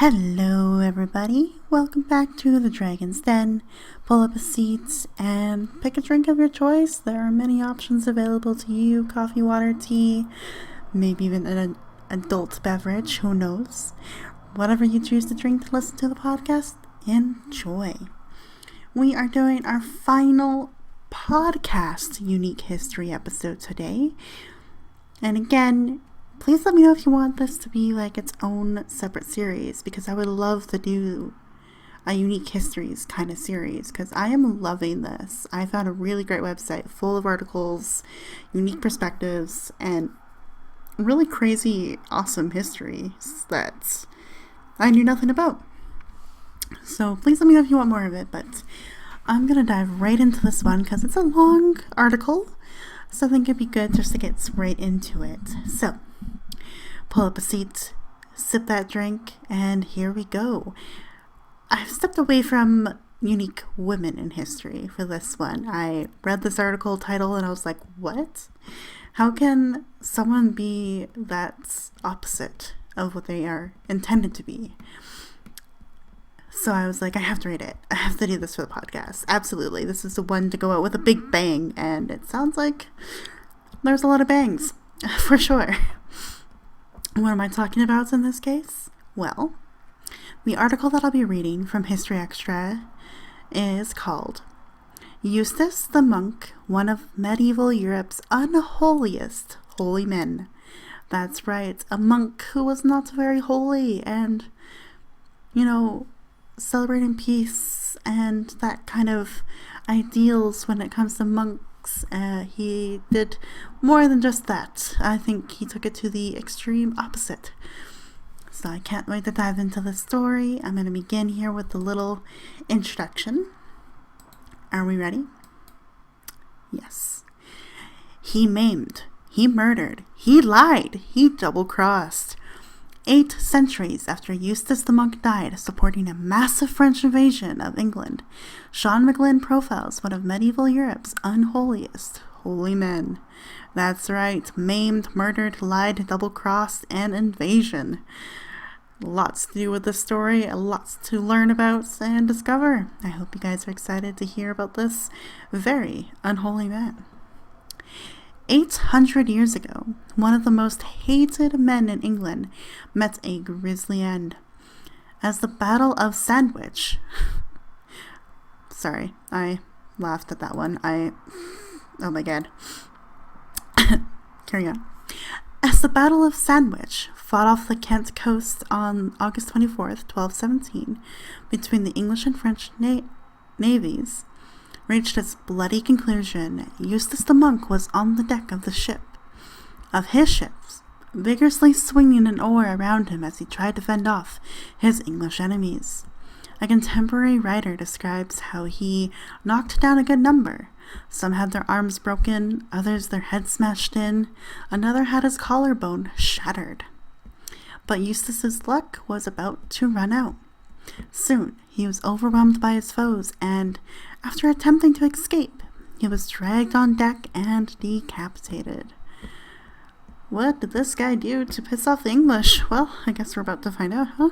Hello everybody, welcome back to the Dragon's Den. Pull up a seat and pick a drink of your choice. There are many options available to you: coffee, water, tea, maybe even an adult beverage, who knows. Whatever you choose to drink to listen to the podcast, enjoy. We are doing our final podcast unique history episode today. And again, please let me know if you want this to be like its own separate series, because I would love to do a unique histories kind of series, because I am loving this. I found a really great website full of articles, unique perspectives, and really crazy, awesome histories that I knew nothing about. So please let me know if you want more of it, but I'm going to dive right into this one because it's a long article, so I think it'd be good just to get right into it. So pull up a seat, sip that drink, and here we go. I've stepped away from unique women in history for this one. I read this article title and I was like, what? How can someone be that opposite of what they are intended to be? So I was like, I have to read it. I have to do this for the podcast. Absolutely. This is the one to go out with a big bang, and it sounds like there's a lot of bangs, for sure. What am I talking about in this case? Well, the article that I'll be reading from History Extra is called Eustace the Monk, one of medieval Europe's unholiest holy men. That's right, a monk who was not very holy and, celebrating peace and that kind of ideals when it comes to monks. He did more than just that. I think he took it to the extreme opposite. So I can't wait to dive into the story. I'm going to begin here with a little introduction. Are we ready? Yes. He maimed, he murdered, he lied, he double-crossed. 8 centuries after Eustace the Monk died, supporting a massive French invasion of England, Sean McGlynn profiles one of medieval Europe's unholiest holy men. That's right, maimed, murdered, lied, double-crossed, and invasion. Lots to do with this story, lots to learn about and discover. I hope you guys are excited to hear about this very unholy man. 800 years ago, one of the most hated men in England met a grisly end. As the Battle of Sandwich... Sorry, I laughed at that one. Oh my god. Carry on. As the Battle of Sandwich fought off the Kent coast on August 24th, 1217, between the English and French navies, reached its bloody conclusion, Eustace the Monk was on the deck of his ships, vigorously swinging an oar around him as he tried to fend off his English enemies. A contemporary writer describes how he knocked down a good number. Some had their arms broken, others their heads smashed in, another had his collarbone shattered. But Eustace's luck was about to run out. Soon, he was overwhelmed by his foes, and after attempting to escape, he was dragged on deck and decapitated. What did this guy do to piss off the English? Well, I guess we're about to find out, huh?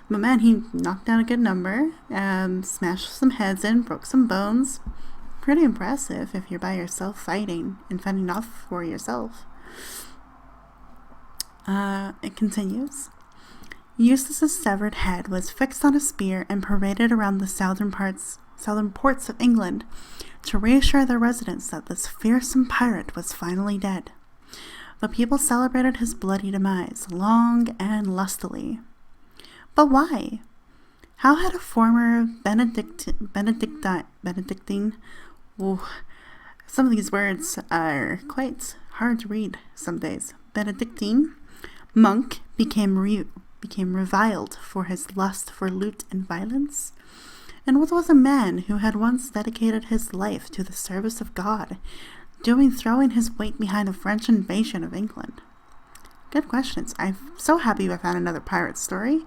But man, he knocked down a good number, smashed some heads in, broke some bones. Pretty impressive if you're by yourself fighting and fending off for yourself. It continues. Eustace's severed head was fixed on a spear and paraded around the southern ports of England to reassure their residents that this fearsome pirate was finally dead. The people celebrated his bloody demise long and lustily. But why? How had a former Benedictine, some of these words are quite hard to read some days. Benedictine monk became reviled for his lust for loot and violence? And what was a man who had once dedicated his life to the service of God, throwing his weight behind the French invasion of England? Good questions. I'm so happy I found another pirate story.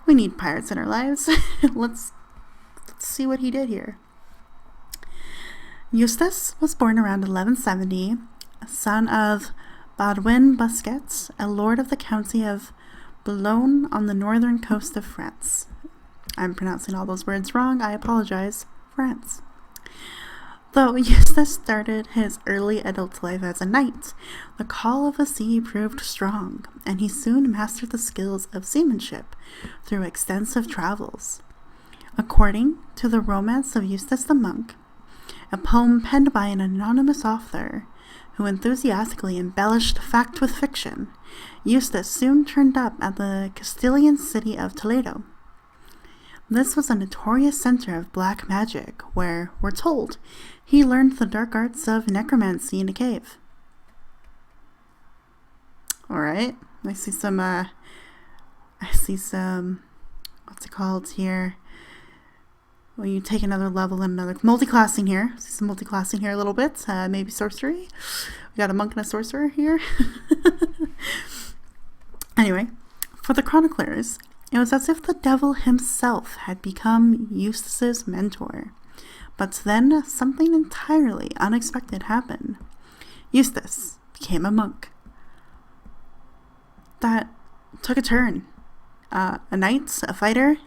We need pirates in our lives. Let's see what he did here. Eustace was born around 1170, son of Baudouin Busquets, a lord of the county of Boulogne on the northern coast of France. I'm pronouncing all those words wrong. I apologize. France. Though Eustace started his early adult life as a knight, the call of the sea proved strong, and he soon mastered the skills of seamanship through extensive travels. According to the Romance of Eustace the Monk, a poem penned by an anonymous author who enthusiastically embellished fact with fiction, Eustace soon turned up at the Castilian city of Toledo. This was a notorious center of black magic, where, we're told, he learned the dark arts of necromancy in a cave. Alright, I see some, what's it called here? Well, you take another level and another multi-classing here. I see some multi-classing here a little bit. Maybe sorcery. We got a monk and a sorcerer here. Anyway, for the chroniclers, it was as if the devil himself had become Eustace's mentor. But then something entirely unexpected happened. Eustace became a monk. That took a turn. A knight, a fighter,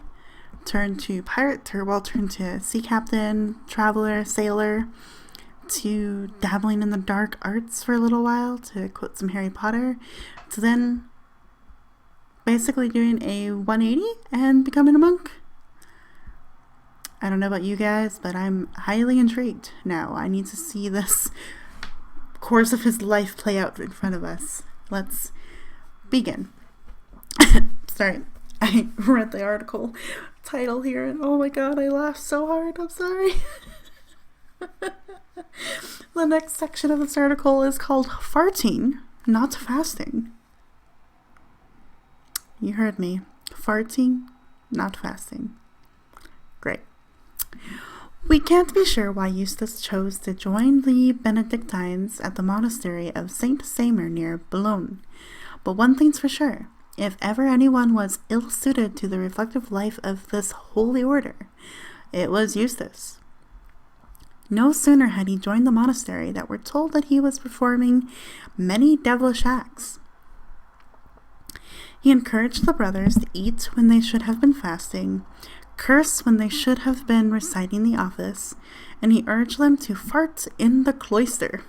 turned to pirate, turned to sea captain, traveler, sailor, to dabbling in the dark arts for a little while, to quote some Harry Potter, to then basically doing a 180 and becoming a monk. I don't know about you guys, but I'm highly intrigued now. I need to see this course of his life play out in front of us. Let's begin. Sorry, I read the article title here and oh my god, I laughed so hard. I'm sorry. The next section of this article is called Farting, Not Fasting. You heard me. Farting, not fasting. Great. We can't be sure why Eustace chose to join the Benedictines at the monastery of Saint Samer near Boulogne. But one thing's for sure. If ever anyone was ill-suited to the reflective life of this holy order, it was Eustace. No sooner had he joined the monastery that we're told that he was performing many devilish acts. He encouraged the brothers to eat when they should have been fasting, curse when they should have been reciting the office, and he urged them to fart in the cloister.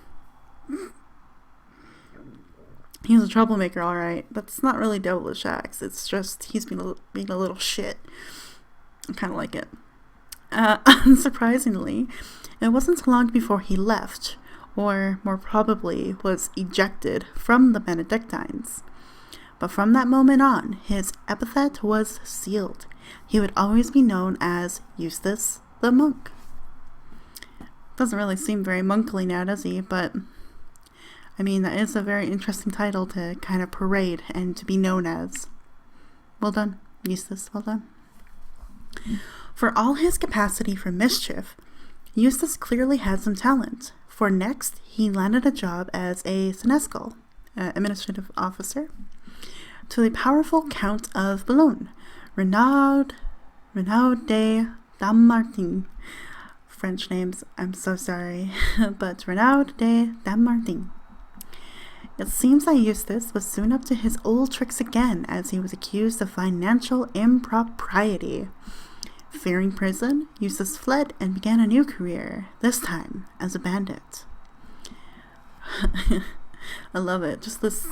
He's a troublemaker, alright. That's not really devilish acts. It's just he's being a little shit. I kind of like it. Unsurprisingly, it wasn't long before he left, or more probably was ejected from the Benedictines. But from that moment on, his epithet was sealed. He would always be known as Eustace the Monk. Doesn't really seem very monkly now, does he? But I mean, that is a very interesting title to kind of parade and to be known as. Well done, Eustace, well done. For all his capacity for mischief, Eustace clearly had some talent, for next he landed a job as a senescal, administrative officer, to the powerful Count of Boulogne, Renaud de Dammartin. French names, I'm so sorry, but Renaud de Dammartin. It seems that Eustace was soon up to his old tricks again, as he was accused of financial impropriety. Fearing prison, Eustace fled and began a new career, this time as a bandit. I love it. Just this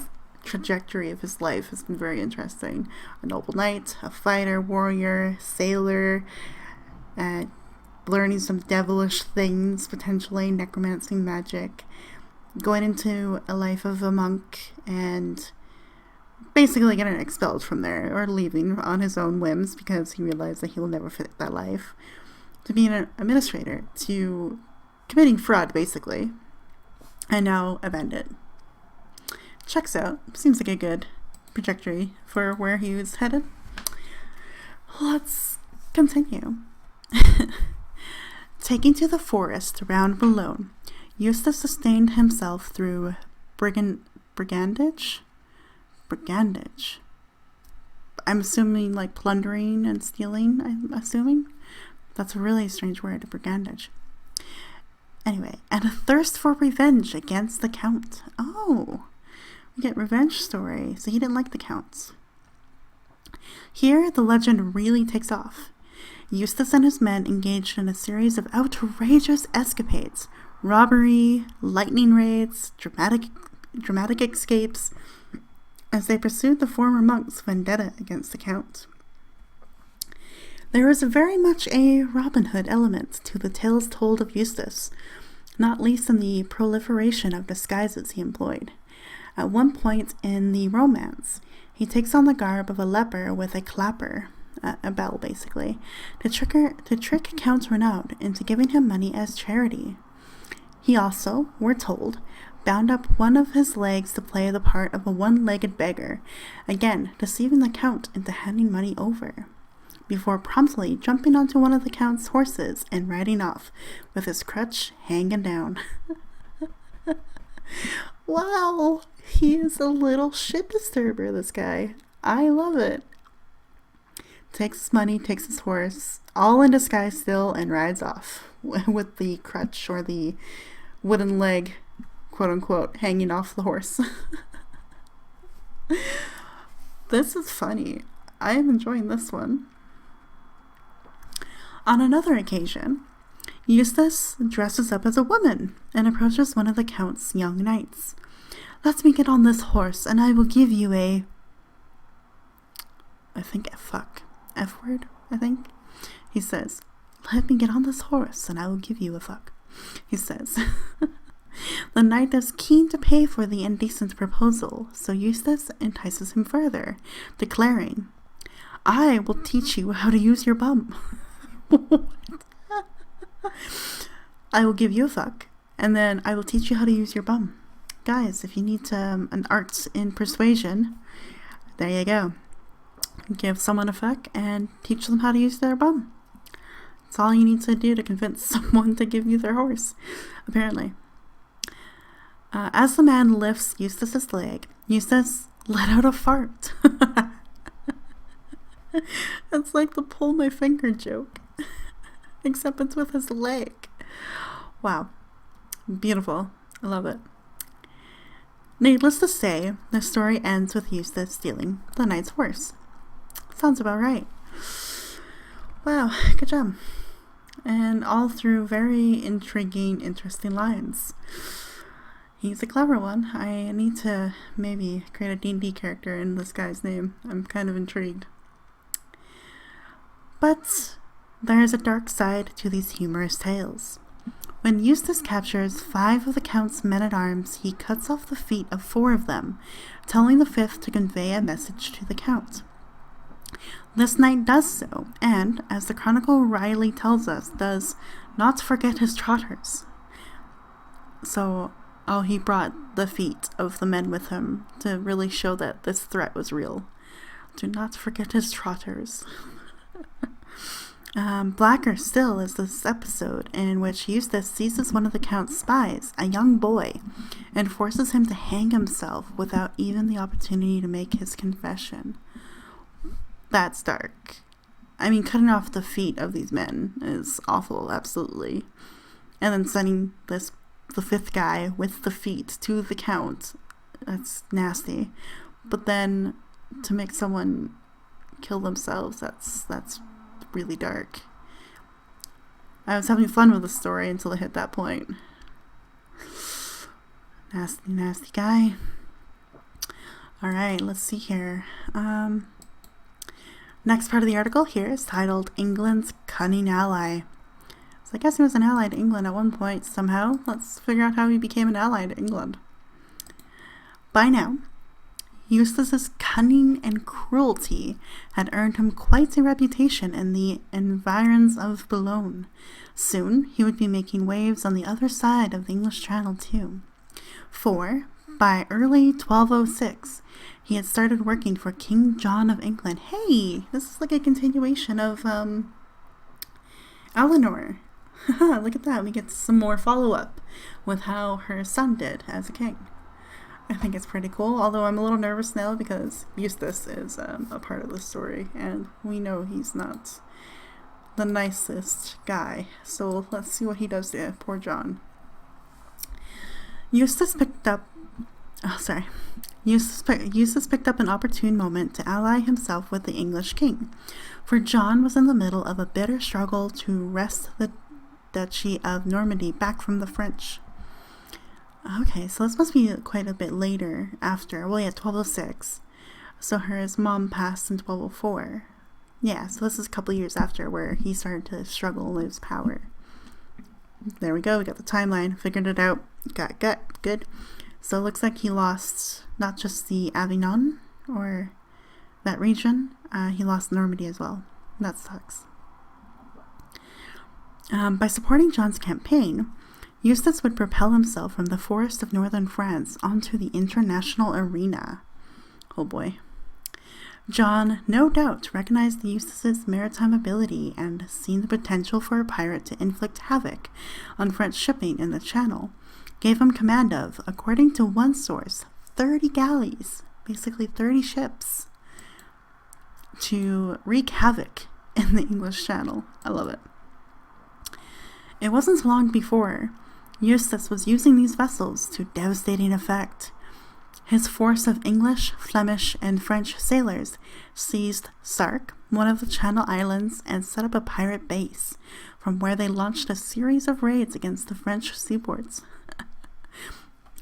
trajectory of his life has been very interesting. A noble knight, a fighter, warrior, sailor, learning some devilish things, potentially necromancy, magic, going into a life of a monk, and basically getting expelled from there, or leaving on his own whims because he realized that he will never fit that life, to being an administrator, to committing fraud, basically, and now a bandit. Checks out. Seems like a good trajectory for where he was headed. Let's continue. Taking to the forest around Boulogne, Eustace sustained himself through brigandage. I'm assuming like plundering and stealing, I'm assuming. That's a really strange word, brigandage. Anyway, and a thirst for revenge against the Count. Oh, we get revenge story. So he didn't like the Counts. Here, the legend really takes off. Eustace and his men engaged in a series of outrageous escapades, robbery, lightning raids, dramatic escapes, as they pursued the former monk's vendetta against the Count. There is very much a Robin Hood element to the tales told of Eustace, not least in the proliferation of disguises he employed. At one point in the romance, he takes on the garb of a leper with a clapper, a bell basically, to trick Count Renaud into giving him money as charity. He also, we're told, bound up one of his legs to play the part of a one-legged beggar, again deceiving the Count into handing money over, before promptly jumping onto one of the Count's horses and riding off with his crutch hanging down. Wow, he is a little shit disturber, this guy. I love it. Takes his money, takes his horse, all in disguise still, and rides off with the crutch or the wooden leg, quote unquote, hanging off the horse. This is funny. I am enjoying this one. On another occasion, Eustace dresses up as a woman and approaches one of the Count's young knights. "Let me get on this horse, and I will give you a..." F word, I think. He says, "Let me get on this horse, and I will give you a fuck," he says. The knight is keen to pay for the indecent proposal, so Eustace entices him further, declaring, "I will teach you how to use your bum." I will give you a fuck, and then I will teach you how to use your bum. Guys, if you need an art in persuasion, there you go. Give someone a fuck and teach them how to use their bum. It's all you need to do to convince someone to give you their horse, apparently. As the man lifts Eustace's leg, Eustace let out a fart. It's like the pull my finger joke, except it's with his leg. Wow. Beautiful. I love it. Needless to say, the story ends with Eustace stealing the knight's horse. Sounds about right. Wow, good job. And all through very intriguing, interesting lines. He's a clever one. I need to maybe create a D&D character in this guy's name. I'm kind of intrigued. But there is a dark side to these humorous tales. When Eustace captures 5 of the Count's men-at-arms, he cuts off the feet of 4 of them, telling the 5th to convey a message to the Count. This knight does so, and, as the Chronicle Riley tells us, does not forget his trotters. So, he brought the feet of the men with him to really show that this threat was real. Do not forget his trotters. Blacker still is this episode in which Eustace seizes one of the Count's spies, a young boy, and forces him to hang himself without even the opportunity to make his confession. That's dark. I mean, cutting off the feet of these men is awful, absolutely. And then sending the 5th guy with the feet to the Count, that's nasty. But then to make someone kill themselves, that's really dark. I was having fun with the story until it hit that point. Nasty guy. Alright, let's see here. Next part of the article here is titled England's Cunning Ally. So I guess he was an ally to England at one point somehow. Let's figure out how he became an ally to England. By now, Eustace's cunning and cruelty had earned him quite a reputation in the environs of Boulogne. Soon, he would be making waves on the other side of the English Channel too. For, by early 1206, he had started working for King John of England. Hey, this is like a continuation of Eleanor. Look at that, we get some more follow-up with how her son did as a king. I think it's pretty cool, although I'm a little nervous now because Eustace is a part of the story, and we know he's not the nicest guy. So let's see what he does to poor John. Eustace picked up Oh, sorry. Eustace picked up an opportune moment to ally himself with the English king, for John was in the middle of a bitter struggle to wrest the Duchy of Normandy back from the French. Okay, so this must be quite a bit later after, 1206. So his mom passed in 1204. Yeah, so this is a couple years after where he started to struggle and lose power. There we go, we got the timeline, figured it out, got good. So it looks like he lost not just the Avignon or that region, he lost Normandy as well. That sucks. By supporting John's campaign, Eustace would propel himself from the forest of northern France onto the international arena. Oh boy. John, no doubt, recognized Eustace's maritime ability and seen the potential for a pirate to inflict havoc on French shipping in the Channel, gave him command of, according to one source, 30 galleys, basically 30 ships, to wreak havoc in the English Channel. I love it. It wasn't long before Eustace was using these vessels to devastating effect. His force of English, Flemish, and French sailors seized Sark, one of the Channel Islands, and set up a pirate base, from where they launched a series of raids against the French seaports.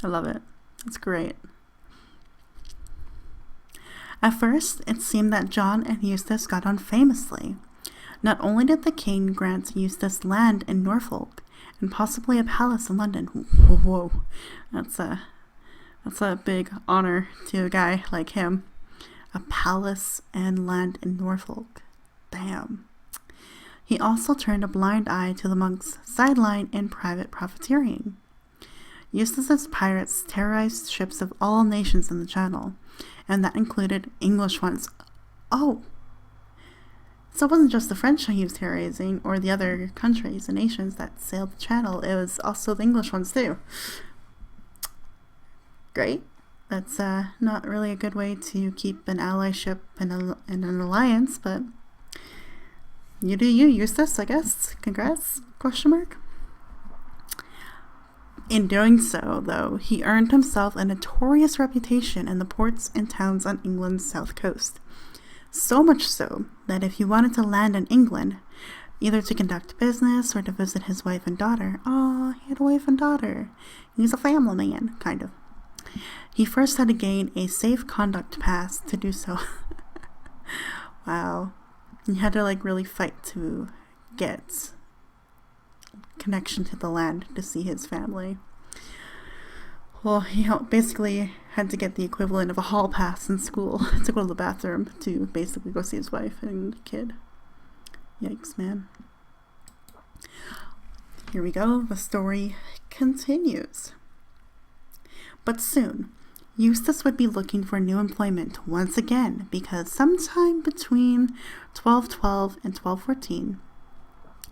I love it. It's great. At first, it seemed that John and Eustace got on famously. Not only did the king grant Eustace land in Norfolk, and possibly a palace in London. Whoa. That's a big honor to a guy like him. A palace and land in Norfolk. Damn. He also turned a blind eye to the monks' sideline and private profiteering. Eustace's pirates terrorized ships of all nations in the Channel, and that included English ones. Oh! So it wasn't just the French he was terrorizing, or the other countries and nations that sailed the Channel, it was also the English ones too. Great. That's not really a good way to keep an allyship and an alliance, but you do you, Eustace, I guess. Congrats? ? In doing so, though, he earned himself a notorious reputation in the ports and towns on England's south coast. So much so that if he wanted to land in England, either to conduct business or to visit his wife and daughter, he had a wife and daughter. He's a family man, kind of. He first had to gain a safe conduct pass to do so. Wow. He had to really fight to get connection to the land to see his family. Well, he basically had to get the equivalent of a hall pass in school to go to the bathroom to basically go see his wife and kid. Yikes, man. Here we go. The story continues. But soon, Eustace would be looking for new employment once again because sometime between 1212 and 1214,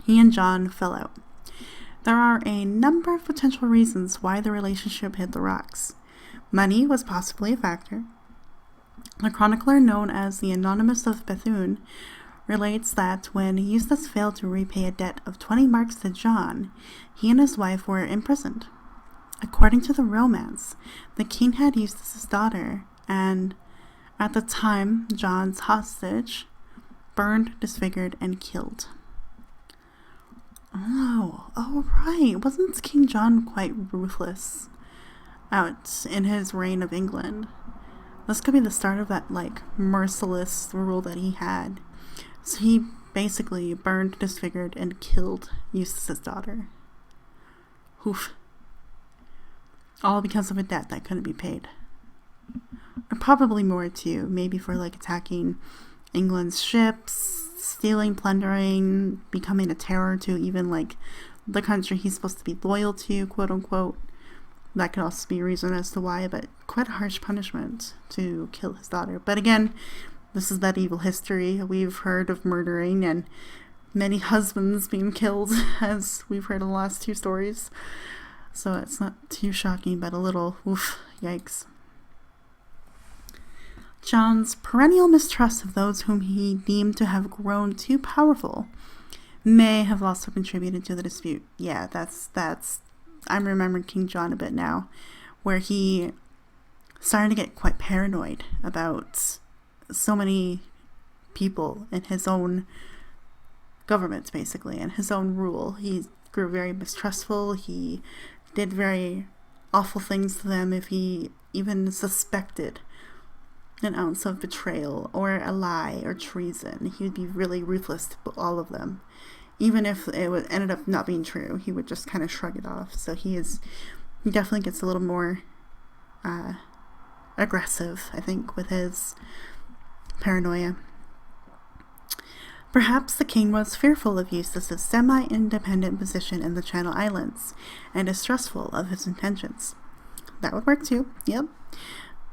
he and John fell out. There are a number of potential reasons why the relationship hit the rocks. Money was possibly a factor. A chronicler known as the Anonymous of Bethune relates that when Eustace failed to repay a debt of 20 marks to John, he and his wife were imprisoned. According to the romance, the king had Eustace's daughter, and at the time, John's hostage, burned, disfigured, and killed. Oh, right. Wasn't King John quite ruthless out in his reign of England? This could be the start of that, merciless rule that he had. So he basically burned, disfigured, and killed Eustace's daughter. Oof. All because of a debt that couldn't be paid. Or probably more too. Maybe for attacking England's ships, stealing, plundering, becoming a terror to even the country he's supposed to be loyal to, quote unquote. That could also be a reason as to why, but quite a harsh punishment to kill his daughter. But again, this is that evil history. We've heard of murdering and many husbands being killed, as we've heard in the last two stories. So it's not too shocking, but a little, oof, yikes. John's perennial mistrust of those whom he deemed to have grown too powerful may have also contributed to the dispute. Yeah, that's I'm remembering King John a bit now, where he starting to get quite paranoid about so many people in his own government, basically, and his own rule. He grew very mistrustful. He did very awful things to them if he even suspected an ounce of betrayal or a lie or treason. He would be really ruthless to all of them. Even if it ended up not being true, he would just kind of shrug it off. So he definitely gets a little more aggressive, I think, with his paranoia. Perhaps the king was fearful of Eustace's semi-independent position in the Channel Islands and distrustful of his intentions. That would work too, yep.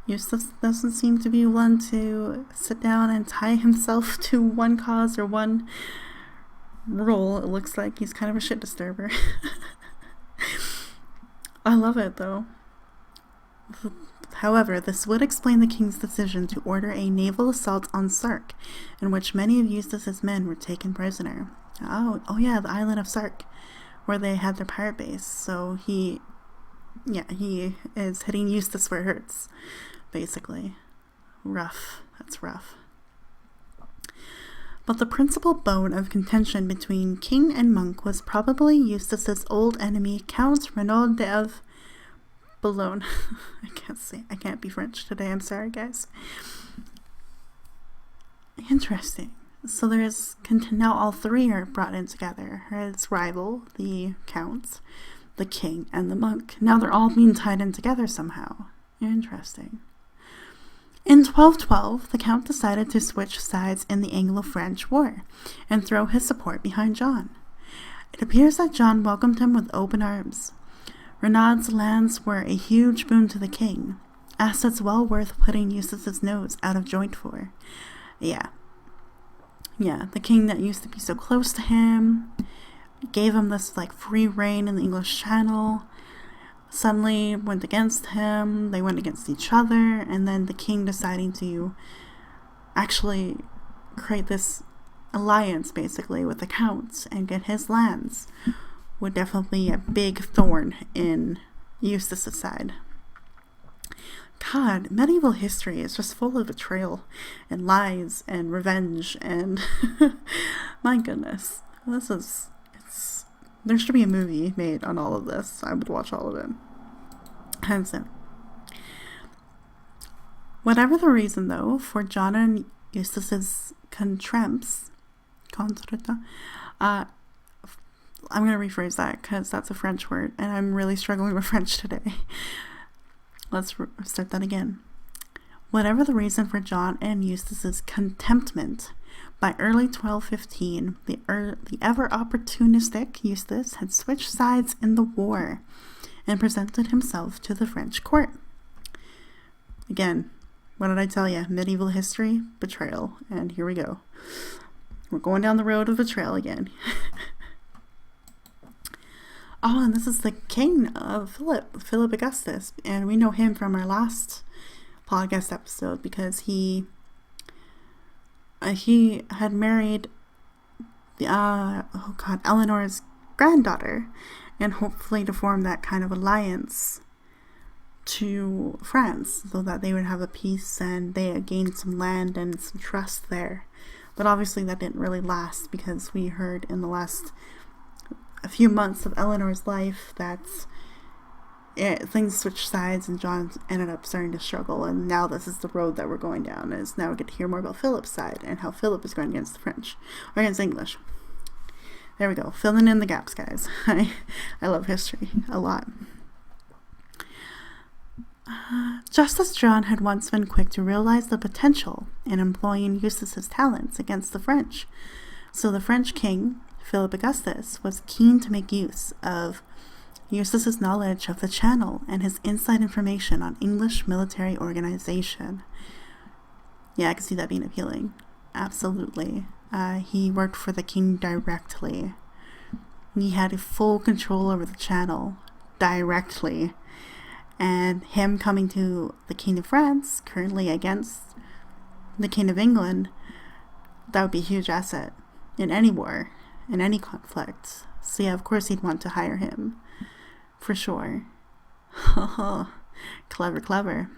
Eustace doesn't seem to be one to sit down and tie himself to one cause or one role. It looks like he's kind of a shit disturber. I love it, though. However, this would explain the king's decision to order a naval assault on Sark, in which many of Eustace's men were taken prisoner. Oh yeah, the island of Sark, where they had their pirate base. So he is hitting Eustace where it hurts, basically. Rough. That's rough. But the principal bone of contention between king and monk was probably Eustace's old enemy, Count Renaud of Boulogne. I can't be French today. I'm sorry, guys. Interesting. So now all three are brought in together. His rival, the count, the king, and the monk. Now they're all being tied in together somehow. Interesting. In 1212, the count decided to switch sides in the Anglo-French war and throw his support behind John. It appears that John welcomed him with open arms. Renaud's lands were a huge boon to the king, assets well worth putting Eustace's nose out of joint for. Yeah, the king that used to be so close to him, gave him this free reign in the English Channel, suddenly went against him. They went against each other, and then the king deciding to actually create this alliance, basically, with the counts and get his lands would definitely be a big thorn in Eustace's side. God, medieval history is just full of betrayal and lies and revenge and my goodness. There should be a movie made on all of this. I would watch all of it. Hands down. Whatever the reason, though, for John and Eustace's contretemps, I'm going to rephrase that because that's a French word, and I'm really struggling with French today. Let's start that again. Whatever the reason for John and Eustace's contentment, by early 1215, the ever opportunistic Eustace had switched sides in the war and presented himself to the French court. Again, what did I tell you? Medieval history, betrayal, and here we go. We're going down the road of betrayal again. Oh, and this is the king of Philip Augustus, and we know him from our last podcast episode because he had married Eleanor's granddaughter, and hopefully to form that kind of alliance to France so that they would have a peace and they had gained some land and some trust there. But obviously that didn't really last because we heard in the last a few months of Eleanor's life that things switched sides and John ended up starting to struggle, and now this is the road that we're going down. Is now we get to hear more about Philip's side and how Philip is going against the French or against English. There we go, filling in the gaps, guys. I love history a lot. Just as John had once been quick to realize the potential in employing Eustace's talents against the French, so the French king, Philip Augustus, was keen to make use of Eustace's knowledge of the Channel and his inside information on English military organization. Yeah, I can see that being appealing. Absolutely. He worked for the king directly. He had full control over the Channel directly. And him coming to the King of France, currently against the King of England, that would be a huge asset in any war, in any conflict. So yeah, of course he'd want to hire him. For sure. Clever.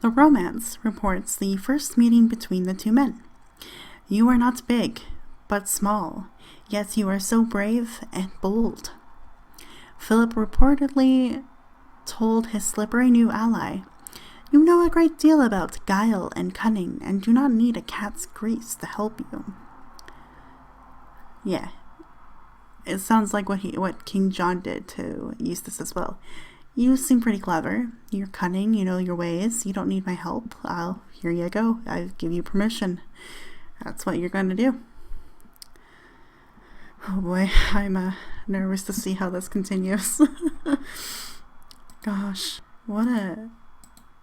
The romance reports the first meeting between the two men. You are not big, but small, yet you are so brave and bold. Philip reportedly told his slippery new ally, you know a great deal about guile and cunning, and do not need a cat's grease to help you. Yeah, it sounds like what King John did to Eustace as well. You seem pretty clever. You're cunning. You know your ways. You don't need my help. Here you go. I give you permission. That's what you're going to do. Oh boy, I'm nervous to see how this continues. Gosh,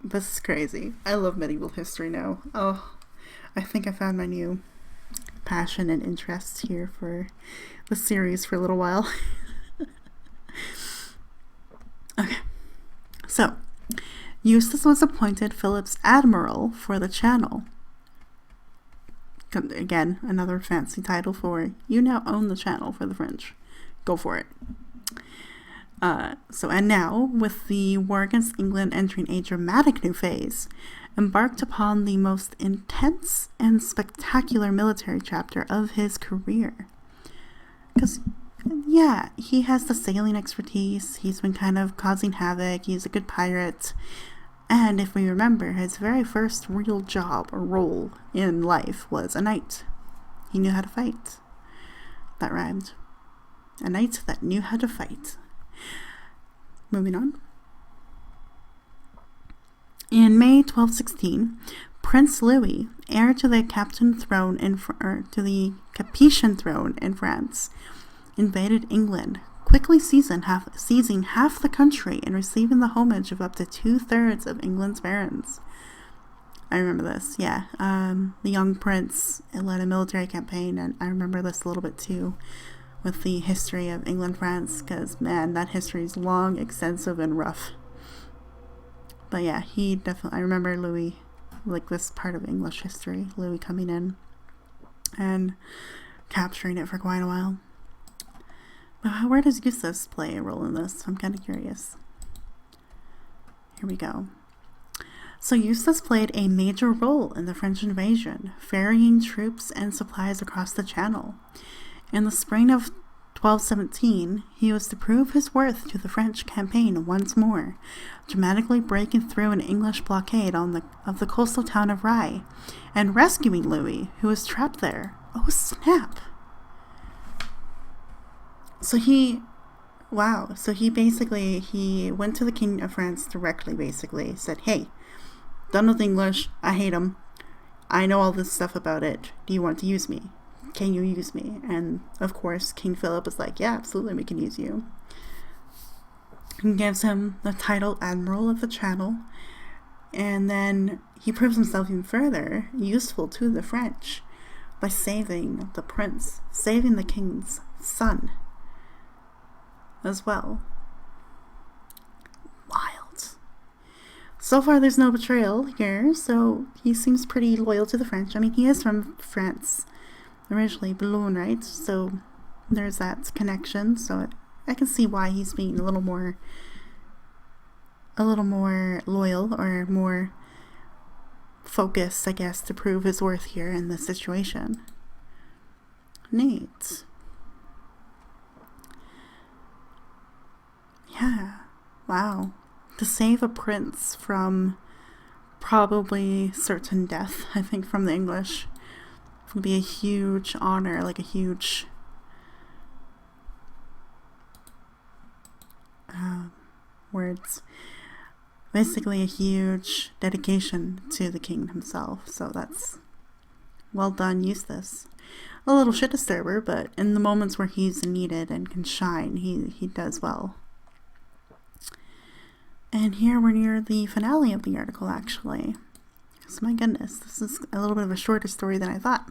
this is crazy. I love medieval history now. Oh, I think I found my new passion and interest here for the series for a little while. Okay, so Eustace was appointed Philip's admiral for the Channel. Again, another fancy title for you now own the Channel for the French. Go for it. And now, with the war against England entering a dramatic new phase, embarked upon the most intense and spectacular military chapter of his career. Because, yeah, he has the sailing expertise, he's been kind of causing havoc, he's a good pirate, and if we remember, his very first real job or role in life was a knight. He knew how to fight. That rhymed. A knight that knew how to fight. Moving on. In May 1216, Prince Louis, heir to the Capetian throne in France, invaded England, quickly seizing half the country and receiving the homage of up to 2/3 of England's barons. I remember this, yeah. The young prince led a military campaign, and I remember this a little bit too, with the history of England-France, because, man, that history is long, extensive, and rough. But yeah, I remember Louis, like this part of English history, Louis coming in and capturing it for quite a while. But where does Eustace play a role in this? I'm kind of curious. Here we go. So Eustace played a major role in the French invasion, ferrying troops and supplies across the Channel. In the spring of 1217, he was to prove his worth to the French campaign once more, dramatically breaking through an English blockade of the coastal town of Rye, and rescuing Louis, who was trapped there. Oh, snap! So he went to the King of France directly, basically, said, hey, done with English, I hate him, I know all this stuff about it, do you want to use me? Can you use me? And of course, King Philip is like, yeah, absolutely, we can use you. He gives him the title Admiral of the Channel, and then he proves himself even further useful to the French by saving the prince, saving the king's son as well. Wild. So far, there's no betrayal here, so he seems pretty loyal to the French. I mean, he is from France originally, Boulogne, right? So there's that connection. So I can see why he's being a little more loyal or more focused, I guess, to prove his worth here in this situation. Neat. Yeah. Wow. To save a prince from probably certain death, I think, from the English, would be a huge honor, like a huge basically a huge dedication to the king himself. So that's well done, Eustace. A little shit disturber, but in the moments where he's needed and can shine, he does well. And here we're near the finale of the article, actually. So my goodness, this is a little bit of a shorter story than I thought.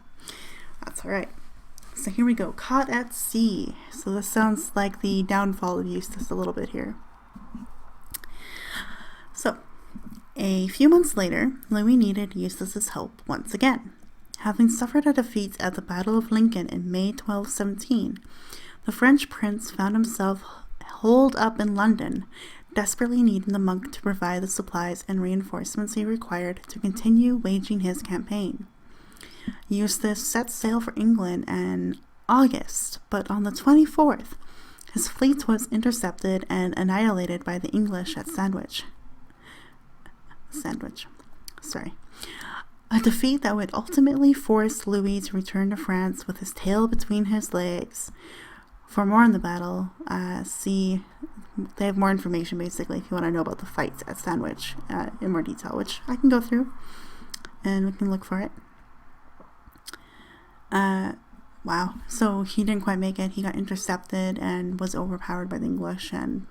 That's alright. So here we go. Caught at sea. So this sounds like the downfall of Eustace a little bit here. So, a few months later, Louis needed Eustace's help once again. Having suffered a defeat at the Battle of Lincoln in May 1217, the French prince found himself holed up in London, desperately needing the monk to provide the supplies and reinforcements he required to continue waging his campaign. Eustace set sail for England in August, but on the 24th, his fleet was intercepted and annihilated by the English at Sandwich. A defeat that would ultimately force Louis to return to France with his tail between his legs. For more on the battle, they have more information basically if you want to know about the fight at Sandwich in more detail, which I can go through and we can look for it. Wow, so he didn't quite make it. He got intercepted and was overpowered by the English and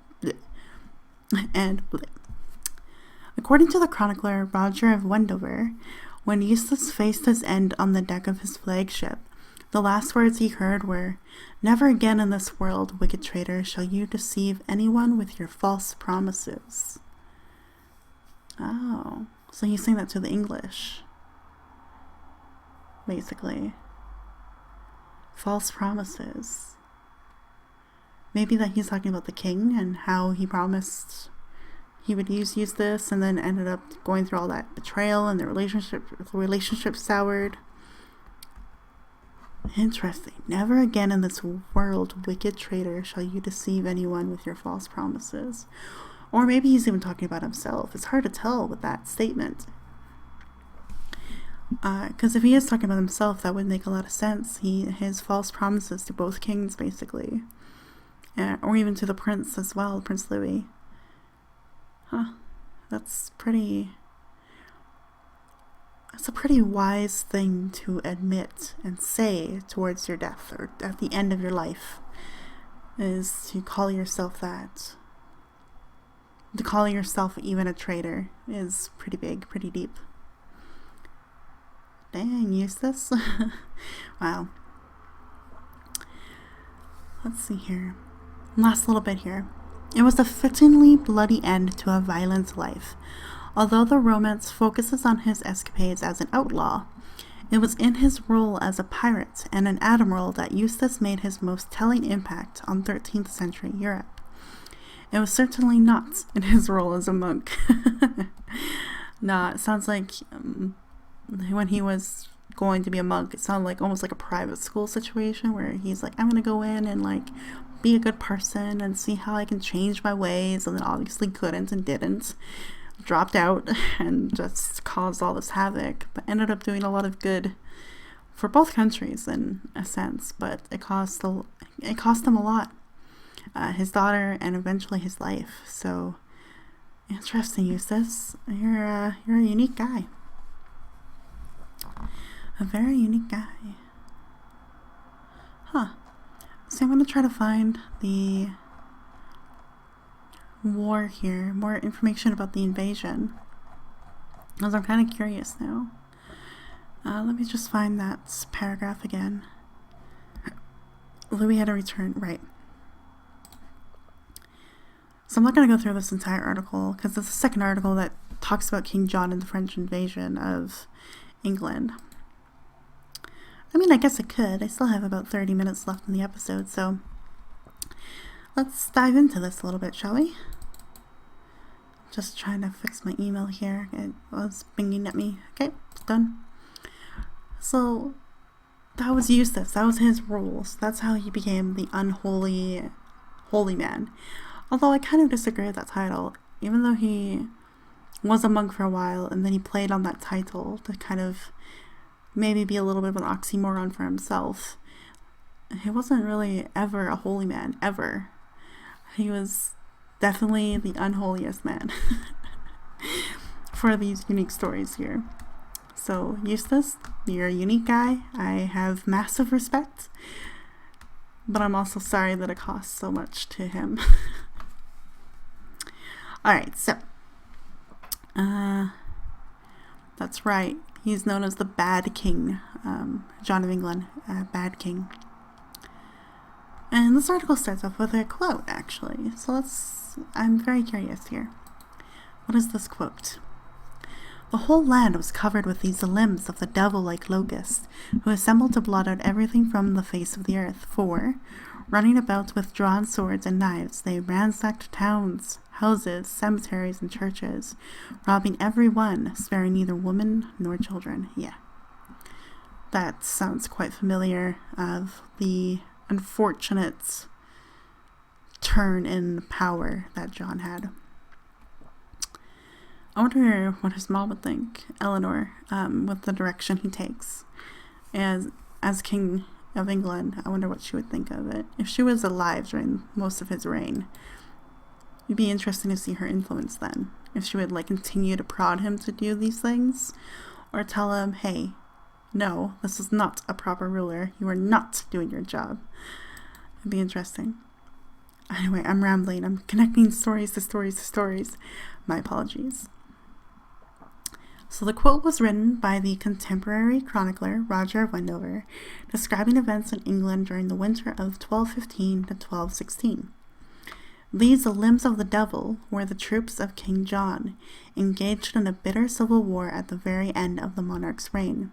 according to the chronicler Roger of Wendover, when Eustace faced his end on the deck of his flagship, the last words he heard were, "Never again in this world, wicked traitor, shall you deceive anyone with your false promises." Oh, so he's saying that to the English, basically. False promises. Maybe that he's talking about the king and how he promised he would use this and then ended up going through all that betrayal and the relationship soured. Interesting. Never again in this world, wicked traitor, shall you deceive anyone with your false promises. Or maybe he's even talking about himself. It's hard to tell with that statement. Because if he is talking about himself, that would make a lot of sense. His false promises to both kings, basically. Or even to the prince as well, Prince Louis. Huh. That's a pretty wise thing to admit and say towards your death or at the end of your life, is to call yourself that. To call yourself even a traitor is pretty big, pretty deep. Dang, Eustace. Wow. Let's see here. Last little bit here. It was a fittingly bloody end to a violent life. Although the romance focuses on his escapades as an outlaw, it was in his role as a pirate and an admiral that Eustace made his most telling impact on 13th century Europe. It was certainly not in his role as a monk. Nah, it sounds like when he was going to be a monk, it sounded like almost like a private school situation where he's like, I'm going to go in and like be a good person and see how I can change my ways, and then obviously couldn't and didn't. Dropped out and just caused all this havoc, but ended up doing a lot of good for both countries in a sense, but it cost him a lot. His daughter and eventually his life. So interesting, Eustace. You're a unique guy. A very unique guy. Huh. So I'm going to try to find the war here. More information about the invasion. Because I'm kind of curious now. Let me just find that paragraph again. Louis had to return. Right. So I'm not going to go through this entire article because it's the second article that talks about King John and the French invasion of England. I mean, I guess I could. I still have about 30 minutes left in the episode, so let's dive into this a little bit, shall we? Just trying to fix my email here. It was pinging at me. Okay, it's done. So that was Eustace. That was his rules. That's how he became the unholy holy man. Although I kind of disagree with that title, even though he was a monk for a while and then he played on that title to kind of maybe be a little bit of an oxymoron for himself. He wasn't really ever a holy man, ever. He was definitely the unholiest man for these unique stories here. So, Eustace, you're a unique guy. I have massive respect, but I'm also sorry that it costs so much to him. Alright, so that's right. He's known as the Bad King, John of England, Bad King. And this article starts off with a quote, actually. So I'm very curious here. What is this quote? The whole land was covered with these limbs of the devil-like locusts, who assembled to blot out everything from the face of the earth. For, running about with drawn swords and knives, they ransacked towns, houses, cemeteries, and churches, robbing every one, sparing neither women nor children. Yeah. That sounds quite familiar of the unfortunate turn in power that John had. I wonder what his mom would think, Eleanor, with the direction he takes as King of England. I wonder what she would think of it. If she was alive during most of his reign, it'd be interesting to see her influence then. If she would continue to prod him to do these things, or tell him, hey, no, this is not a proper ruler. You are not doing your job. It'd be interesting. Anyway, I'm rambling. I'm connecting stories to stories to stories. My apologies. So the quote was written by the contemporary chronicler Roger of Wendover, describing events in England during the winter of 1215 to 1216. These limbs of the devil were the troops of King John, engaged in a bitter civil war at the very end of the monarch's reign.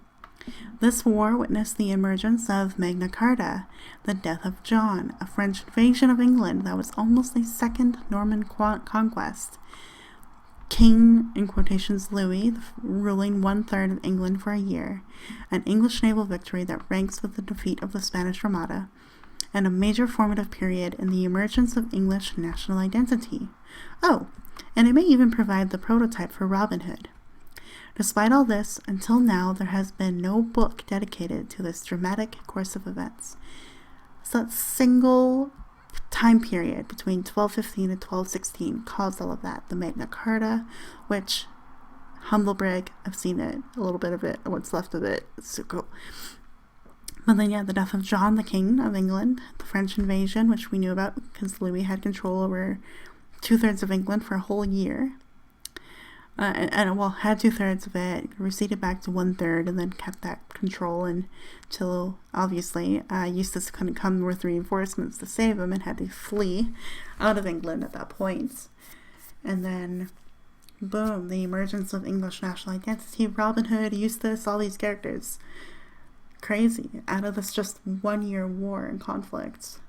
This war witnessed the emergence of Magna Carta, the death of John, a French invasion of England that was almost a second Norman conquest, King, in quotations, Louis, ruling 1/3 of England for a year, an English naval victory that ranks with the defeat of the Spanish Armada, and a major formative period in the emergence of English national identity. Oh, and it may even provide the prototype for Robin Hood. Despite all this, until now, there has been no book dedicated to this dramatic course of events. So that single time period between 1215 and 1216 caused all of that. The Magna Carta, which, humble brag, I've seen it, a little bit of it, what's left of it. It's so cool. But then, the death of John, the King of England, the French invasion, which we knew about because Louis had control over 2/3 of England for a whole year. Had 2/3 of it, receded back to 1/3, and then kept that control until, obviously, Eustace couldn't come with reinforcements to save him and had to flee out of England at that point. And then, boom, the emergence of English national identity, Robin Hood, Eustace, all these characters. Crazy. Out of this just 1-year war and conflict.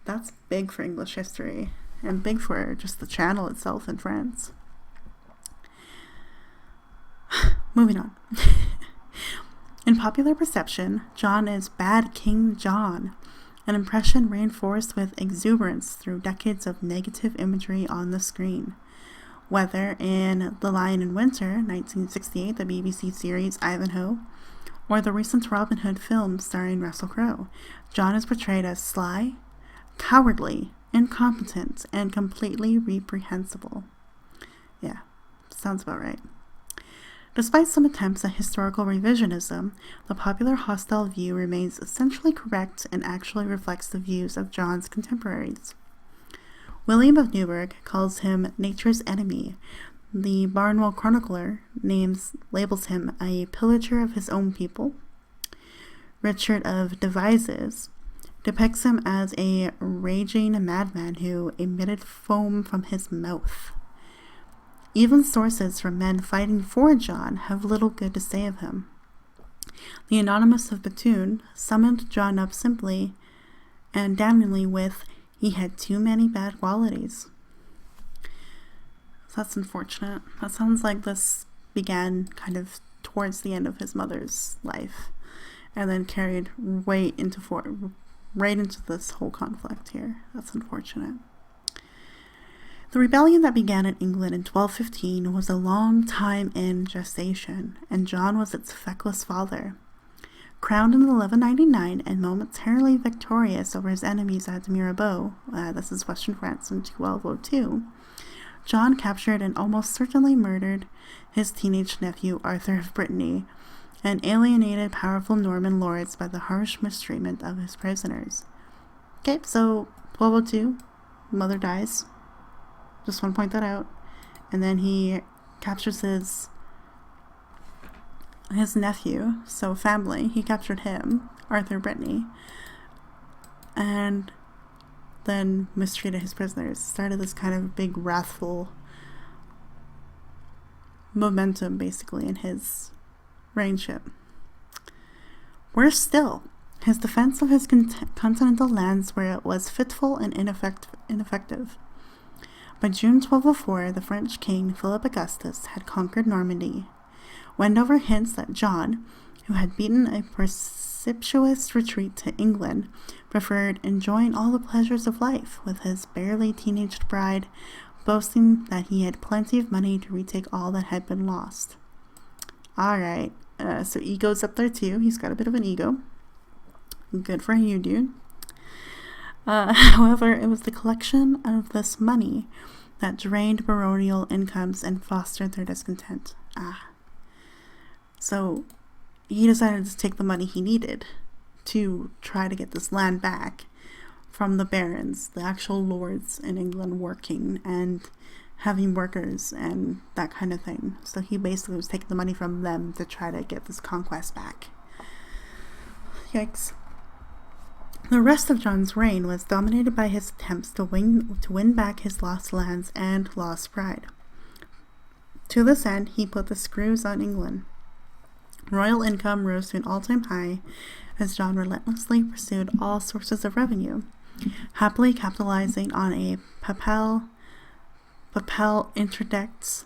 That's big for English history, and big for just the channel itself in France. Moving on. In popular perception, John is Bad King John, an impression reinforced with exuberance through decades of negative imagery on the screen. Whether in The Lion in Winter, 1968, the BBC series Ivanhoe, or the recent Robin Hood film starring Russell Crowe, John is portrayed as sly, cowardly, incompetent, and completely reprehensible. Yeah, sounds about right. Despite some attempts at historical revisionism, the popular hostile view remains essentially correct and actually reflects the views of John's contemporaries. William of Newburgh calls him nature's enemy. The Barnwell chronicler labels him a pillager of his own people. Richard of Devizes depicts him as a raging madman who emitted foam from his mouth. Even sources from men fighting for John have little good to say of him. The Anonymous of Bethune summoned John up simply and damningly with, "He had too many bad qualities." So that's unfortunate. That sounds like this began kind of towards the end of his mother's life, and then carried right into this whole conflict here. That's unfortunate. The rebellion that began in England in 1215 was a long time in gestation, and John was its feckless father. Crowned in 1199 and momentarily victorious over his enemies at Mirabeau, this is Western France, in 1202, John captured and almost certainly murdered his teenage nephew Arthur of Brittany, and alienated powerful Norman lords by the harsh mistreatment of his prisoners. Okay, so 1202, mother dies. Just want to point that out. And then he captures his nephew, so family. He captured him, Arthur Brittany, and then mistreated his prisoners. Started this kind of big, wrathful momentum, basically, in his reignship. Worse still, his defense of his continental lands where it was fitful and ineffective. By June 1204, the French king Philip Augustus had conquered Normandy. Wendover hints that John, who had beaten a precipitous retreat to England, preferred enjoying all the pleasures of life with his barely teenaged bride, boasting that he had plenty of money to retake all that had been lost. Alright, so ego's up there too. He's got a bit of an ego. Good for you, dude. However, it was the collection of this money that drained baronial incomes and fostered their discontent. So he decided to take the money he needed to try to get this land back from the barons, the actual lords in England, working and having workers and that kind of thing. So he basically was taking the money from them to try to get this conquest back. Yikes. The rest of John's reign was dominated by his attempts to win back his lost lands and lost pride. To this end, he put the screws on England. Royal income rose to an all-time high as John relentlessly pursued all sources of revenue, happily capitalizing on a papal interdicts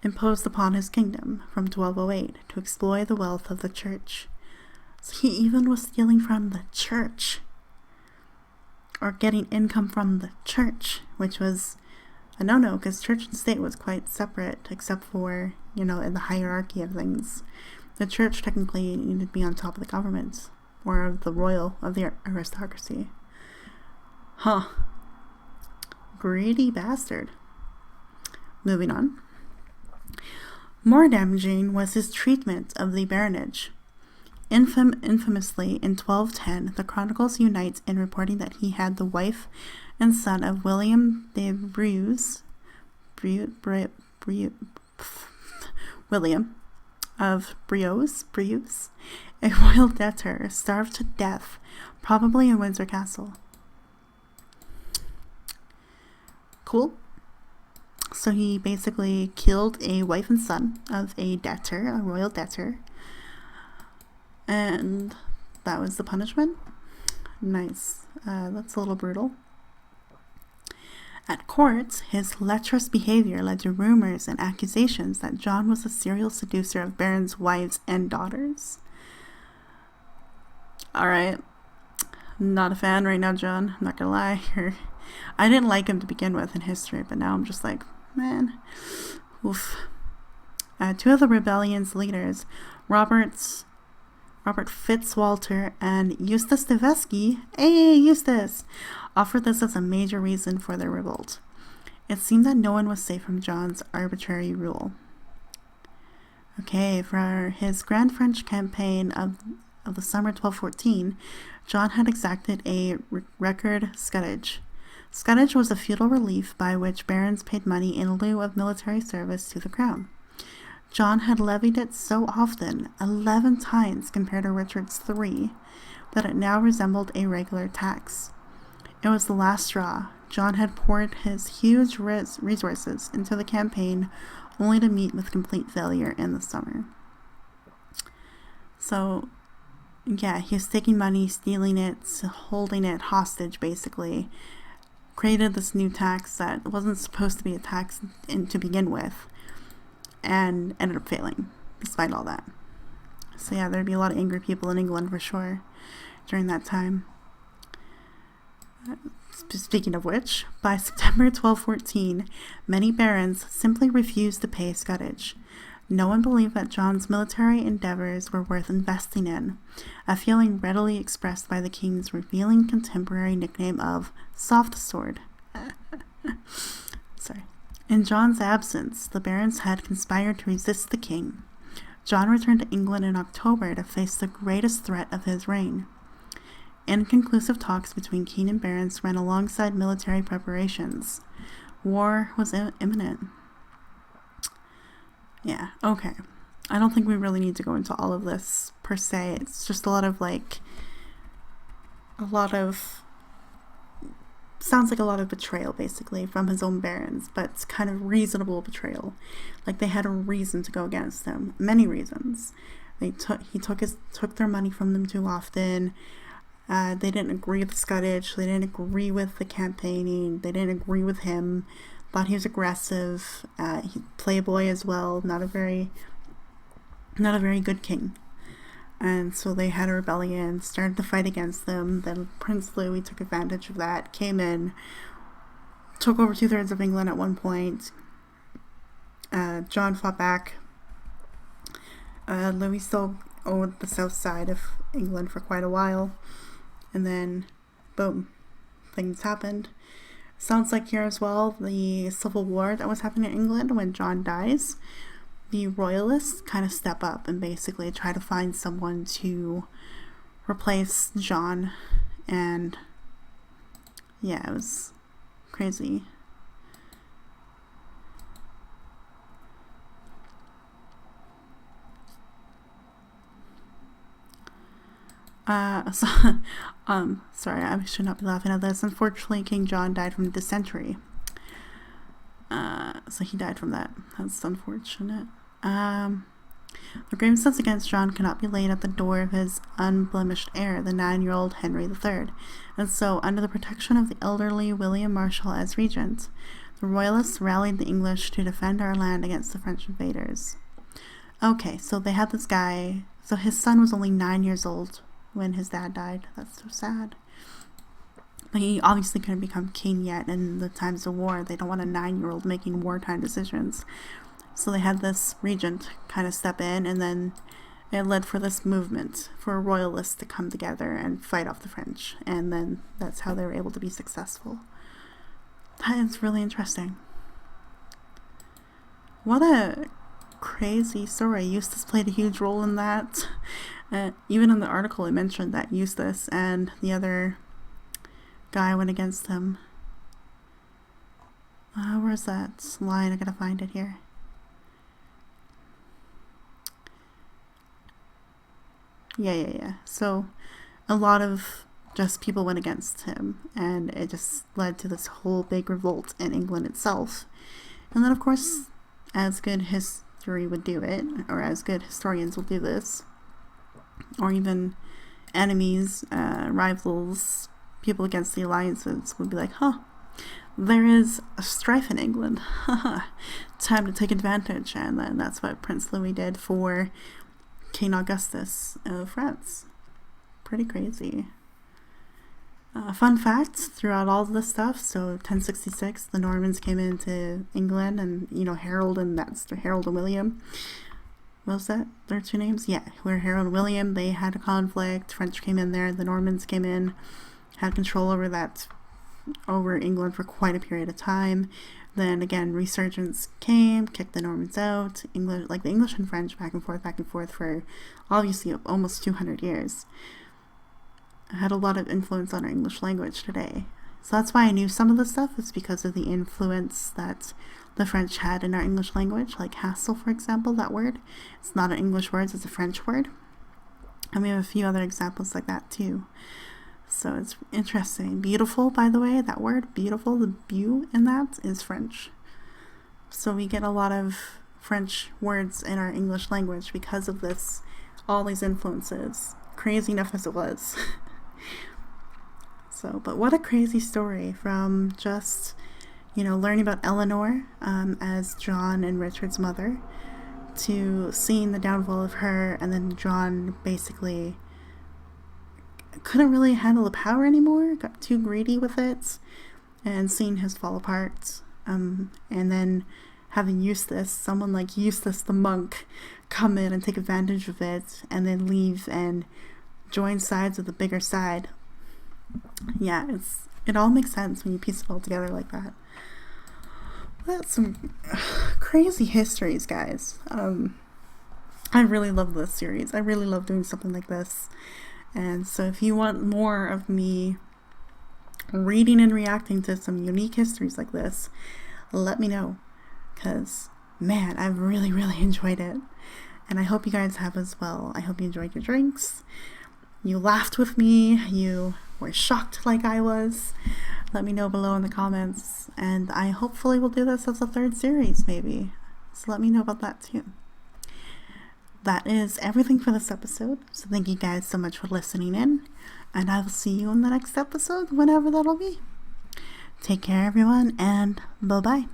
imposed upon his kingdom from 1208 to exploit the wealth of the church. So he even was stealing from the church, or getting income from the church, which was a no-no because church and state was quite separate, except for, in the hierarchy of things. The church technically needed to be on top of the government, or of the aristocracy. Greedy bastard. Moving on. More damaging was his treatment of the baronage. Infamously, in 1210, the chronicles unite in reporting that he had the wife and son of William de William of Brios, a royal debtor, starved to death, probably in Windsor Castle. Cool. So he basically killed a wife and son of a royal debtor. And that was the punishment. Nice. That's a little brutal. At court, his lecherous behavior led to rumors and accusations that John was a serial seducer of barons' wives and daughters. Alright. Not a fan right now, John. I'm not gonna lie. I didn't like him to begin with in history, but now I'm just like, man. Oof. Two of the rebellion's leaders, Robert Fitzwalter and Eustace de Vesky, Eustace, offered this as a major reason for their revolt. It seemed that no one was safe from John's arbitrary rule. Okay, for his Grand French campaign of the summer 1214, John had exacted a record scutage. Scutage was a feudal relief by which barons paid money in lieu of military service to the crown. John had levied it so often, 11 times compared to Richard's 3, that it now resembled a regular tax. It was the last straw. John had poured his huge resources into the campaign, only to meet with complete failure in the summer. So, yeah, he was taking money, stealing it, holding it hostage, basically. Created this new tax that wasn't supposed to be a tax to begin with, and ended up failing, despite all that. So yeah, there'd be a lot of angry people in England for sure during that time. Speaking of which, by September 1214, many barons simply refused to pay scutage. No one believed that John's military endeavors were worth investing in, a feeling readily expressed by the king's revealing contemporary nickname of Soft Sword. Sorry. In John's absence, the barons had conspired to resist the king. John returned to England in October to face the greatest threat of his reign. Inconclusive talks between king and barons ran alongside military preparations. War was imminent. Yeah, okay. I don't think we really need to go into all of this, per se. It's just sounds like a lot of betrayal, basically, from his own barons, but it's kind of reasonable betrayal. Like, they had a reason to go against him. Many reasons. He took their money from them too often. They didn't agree with the scutage. They didn't agree with the campaigning. They didn't agree with him. thought he was aggressive, playboy as well, not a very good king. And so they had a rebellion, started to fight against them. Then Prince Louis took advantage of that, came in, took over 2/3 of England at one point. John fought back. Louis still owned the south side of England for quite a while. And then, boom, things happened. Sounds like here as well, the civil war that was happening in England when John dies, the royalists kind of step up and basically try to find someone to replace John. And yeah, it was crazy. Sorry, I should not be laughing at this. Unfortunately, King John died from dysentery. So he died from that. That's unfortunate. The grievances against John cannot be laid at the door of his unblemished heir, the 9-year-old Henry III. And so, under the protection of the elderly William Marshal as regent, the royalists rallied the English to defend our land against the French invaders. Okay, so they had this guy. So his son was only 9 years old when his dad died. That's so sad. But he obviously couldn't become king yet in the times of war. They don't want a 9-year-old making wartime decisions. So they had this regent kind of step in, and then it led for this movement for royalists to come together and fight off the French. And then that's how they were able to be successful. That is really interesting. What a crazy story. Eustace played a huge role in that. Even in the article it mentioned that Eustace and the other guy went against him. Where's that line? I gotta find it here. Yeah. So a lot of just people went against him, and it just led to this whole big revolt in England itself. And then, of course, as good history would do it, or as good historians will do this, or even enemies, rivals, people against the alliances would be like, there is a strife in England. Time to take advantage. And then that's what Prince Louis did for King Eustace of France. Pretty crazy. Fun fact, throughout all of this stuff, so 1066, the Normans came into England, and, Harold and William. What was that? Their two names? Yeah, where Harold and William, they had a conflict. French came in there, the Normans came in, had control over England for quite a period of time. Then again, resurgence came, kicked the Normans out. The English and French back and forth for obviously almost 200 years. Had a lot of influence on our English language today. So that's why I knew some of this stuff, is because of the influence that the French had in our English language. Like hassle, for example, that word. It's not an English word, it's a French word. And we have a few other examples like that too. So it's interesting. Beautiful, by the way, that word, beautiful, the beau in that is French. So we get a lot of French words in our English language because of this, all these influences. Crazy enough as it was. So, but what a crazy story, from just, learning about Eleanor as John and Richard's mother, to seeing the downfall of her, and then John basically couldn't really handle the power anymore, got too greedy with it, and seeing his fall apart. And then having Eustace, someone like Eustace the monk, come in and take advantage of it, and then leave and join sides with the bigger side. Yeah, it all makes sense when you piece it all together like that. That's some crazy histories, guys. I really love this series. I really love doing something like this. And so if you want more of me reading and reacting to some unique histories like this, let me know. Because, man, I've really, really enjoyed it. And I hope you guys have as well. I hope you enjoyed your drinks. You laughed with me. You were shocked like I was. Let me know below in the comments. And I hopefully will do this as a third series, maybe. So let me know about that too. That is everything for this episode. So thank you guys so much for listening in. And I will see you in the next episode, whenever that'll be. Take care, everyone, and bye-bye.